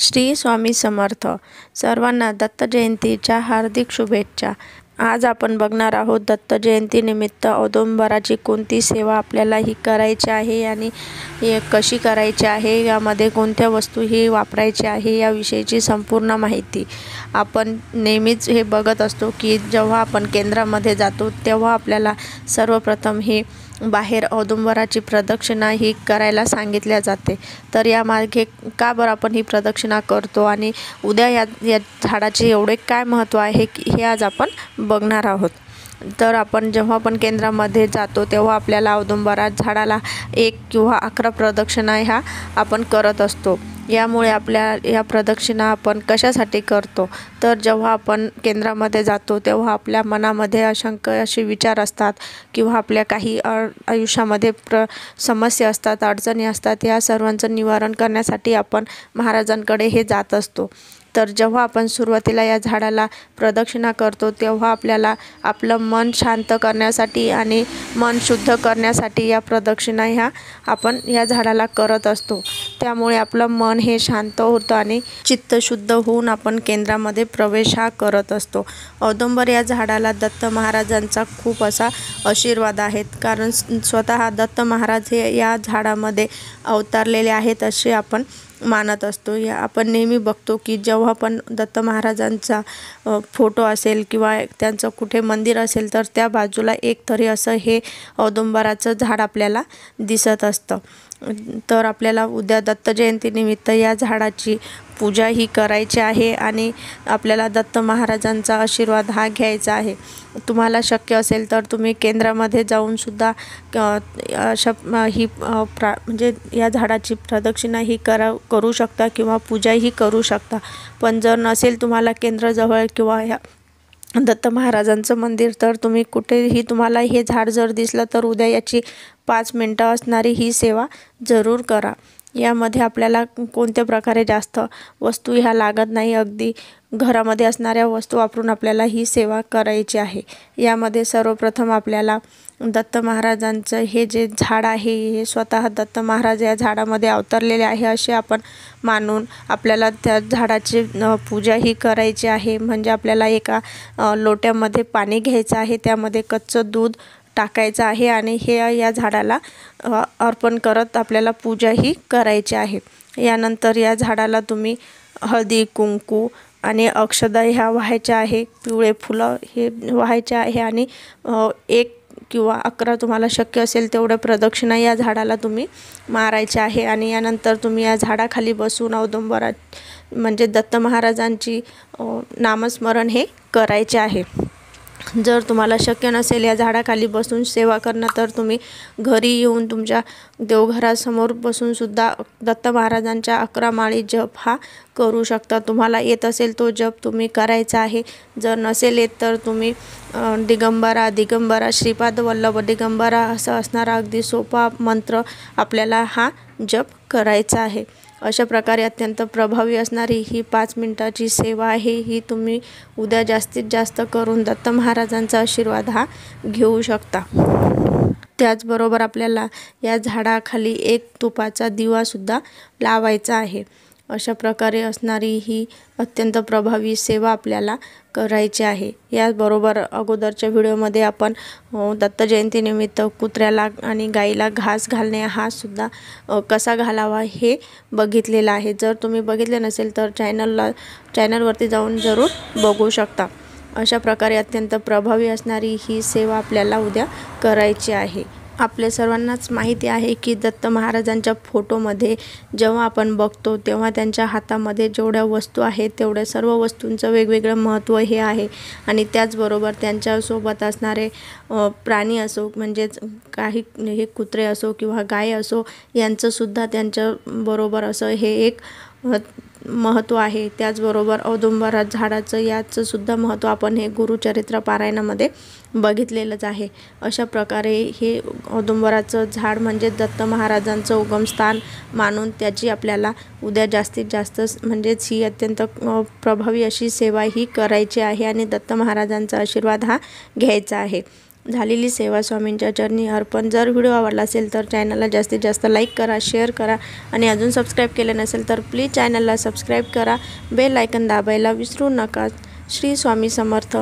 श्री स्वामी समर्थ. सर्वांना दत्त जयंतीच्या हार्दिक शुभेच्छा. आज आपण बघणार आहोत दत्त जयंतीनिमित्त औदुंबराची कोणती सेवा आपल्याला ही करायची आहे आणि हे कशी करायची आहे, यामध्ये कोणत्या वस्तू ही वापरायची आहे याविषयीची संपूर्ण माहिती. आपण नेहमीच हे बघत असतो की जेव्हा आपण केंद्रामध्ये जातो तेव्हा आपल्याला सर्वप्रथम हे बाहेर औदुंबराची प्रदक्षिणा ही करायला सांगितल्या जाते. तर यामागे का बरं आपण ही प्रदक्षिणा करतो आणि उद्या या झाडाचे एवढे काय महत्त्व आहे की हे आज आपण बघणार आहोत. तर आपण जेव्हा आपण केंद्रामध्ये जातो तेव्हा आपल्याला औदुंबरा झाडाला 1 किंवा 11 प्रदक्षिणा ह्या आपण करत असतो. यामुळे आपल्या या प्रदक्षिणा आपण कशासाठी करतो, तर जेव्हा आपण केंद्रामध्ये जातो तेव्हा आपल्या मनामध्ये असंख्य असे विचार असतात किंवा आपल्या काही आयुष्यामध्ये समस्या असतात, अडचणी असतात. या सर्वांचं निवारण करण्यासाठी आपण महाराजांकडे हे जात असतो. तर जेव्हा आपण सुरुवातीला या झाडाला प्रदक्षिणा करतो तेव्हा आपल्याला आपलं मन शांत करण्यासाठी आणि मन शुद्ध करण्यासाठी या प्रदक्षिणा ह्या आपण या झाडाला करत असतो. त्यामुळे आपलं मन हे शांत होतं आणि चित्त शुद्ध होऊन आपण केंद्रामध्ये प्रवेश हा करत असतो. औदुंबर या झाडाला दत्त महाराजांचा खूप असा आशीर्वाद आहेत, कारण स्वतः दत्त महाराज हे या झाडामध्ये अवतरलेले आहेत असे आपण मानत असतो. या आपण नेहमी बघतो की जेव्हा पण दत्त महाराजांचा फोटो असेल किंवा त्यांचं कुठे मंदिर असेल तर त्या बाजूला एक तरी असं हे औदुंबराचं झाड आपल्याला दिसत असतं. तर आपल्याला उद्या दत्त जयंतीनिमित्त या झाडाची पूजा ही करायची आहे आणि आपल्याला दत्त महाराजांचा आशीर्वाद हा घ्यायचा आहे. तुम्हाला शक्य असेल तर तुम्ही केंद्रामध्ये जाऊन सुद्धा म्हणजे या झाडाची प्रदक्षिणा ही करू शकता किंवा पूजाही करू शकता. पण जर नसेल तुम्हाला केंद्राजवळ किंवा या दत्त महाराजांचं मंदिर, तर तुम्ही कुठेही तुम्हाला हे झाड जर दिसलं तर उद्या याची 5 मिनटं असणारी ही सेवा जरूर करा. यामध्ये आपल्याला कोणत्या प्रकारे जास्त वस्तू ह्या लागत नाही, अगदी घरामध्ये असणाऱ्या वस्तू वापरून आपल्याला ही सेवा करायची आहे. यामध्ये सर्वप्रथम आपल्याला दत्त महाराजांचं हे जे झाड आहे हे स्वतः दत्त महाराज या झाडामध्ये अवतरलेले आहे असे आपण मानून आपल्याला त्या झाडाची पूजा ही करायची आहे. म्हणजे आपल्याला एका लोट्यामध्ये पाणी घ्यायचं आहे, त्यामध्ये कच्चं दूध टाकायचं आहे आणि हे या झाडाला अर्पण करत आपल्याला पूजा ही करायची आहे. यानंतर या झाडाला तुम्ही हळदी, कुंकू आणि अक्षदा ह्या वाहायच्या आहे, पिवळे फुलं हे वाहायचे आहे आणि 1 किंवा 11 तुम्हाला शक्य असेल तेवढ्या प्रदक्षिणा या झाडाला तुम्ही मारायच्या आहे. आणि यानंतर तुम्ही या झाडाखाली बसून औदुंबरा म्हणजे दत्त महाराजांची नामस्मरण हे करायचे आहे. जर तुम्हाला शक्य नसेल या झाडाखाली बसून सेवा करणं, तर तुम्ही घरी येऊन तुमच्या देवघरासमोर बसून सुद्धा दत्त महाराजांच्या 11 माळी जप हा करू शकता. तुम्हाला येत असेल तो जप तुम्ही करायचा आहे. जर नसेल येत तर तुम्ही दिगंबरा श्रीपाद वल्लभ दिगंबरा असं असणारा अगदी सोपा मंत्र आपल्याला हा जप करायचा आहे. अशा प्रकारे अत्यंत प्रभावी असणारी ही 5 मिनिटाची सेवा आहे, ही तुम्ही उद्या जास्तीत जास्त करून दत्त महाराजांचा आशीर्वाद हा घेऊ शकता. त्याचबरोबर आपल्याला या झाडाखाली 1 तुपाचा दिवासुद्धा लावायचा आहे. अशा प्रकारे असणारी ही अत्यंत प्रभावी सेवा आपल्याला करायची आहे. याचबरोबर अगोदरच्या व्हिडिओमध्ये आपण दत्त जयंतीनिमित्त कुत्र्याला आणि गाईला घास घालणे हा सुद्धा कसा घालावा हे बघितलेलं आहे. जर तुम्ही बघितले नसेल तर चॅनलवरती जाऊन जरूर बघू शकता. अशा प्रकारे अत्यंत प्रभावी असणारी ही सेवा आपल्याला उद्या करायची आहे. आपल्या सर्वांनाच माहिती आहे की दत्त महाराजांच्या फोटोमध्ये जेव्हा आपण बघतो तेव्हा त्यांच्या हातामध्ये जेवढ्या वस्तू आहेत तेवढ्या सर्व वस्तूंचं वेगवेगळं महत्त्व हे आहे. आणि त्याचबरोबर त्यांच्यासोबत असणारे प्राणी असो, म्हणजेच काही हे कुत्रे असो किंवा गाय असो, यांचंसुद्धा त्यांच्याबरोबर असं हे एक महत्त्व आहे. त्याचबरोबर औदुंबरा झाडाचं याचंसुद्धा महत्त्व आपण हे गुरुचरित्र पारायणामध्ये बघितलेलंच आहे. अशा प्रकारे हे औदुंबराचं झाड म्हणजे दत्त महाराजांचं उगमस्थान मानून त्याची आपल्याला उद्या जास्तीत जास्त म्हणजेच ही अत्यंत प्रभावी अशी सेवा ही करायची आहे आणि दत्त महाराजांचा आशीर्वाद हा घ्यायचा आहे. झालेली सेवा स्वामींच्या चरणी अर्पण. जर व्हिडिओ आवडला असेल तर चॅनलला जास्तीत जास्त लाईक करा, शेअर करा आणि अजून सबस्क्राईब केले नसेल तर प्लीज चॅनलला सबस्क्राईब करा. बेल आयकन दाबायला विसरू नका. श्री स्वामी समर्थ.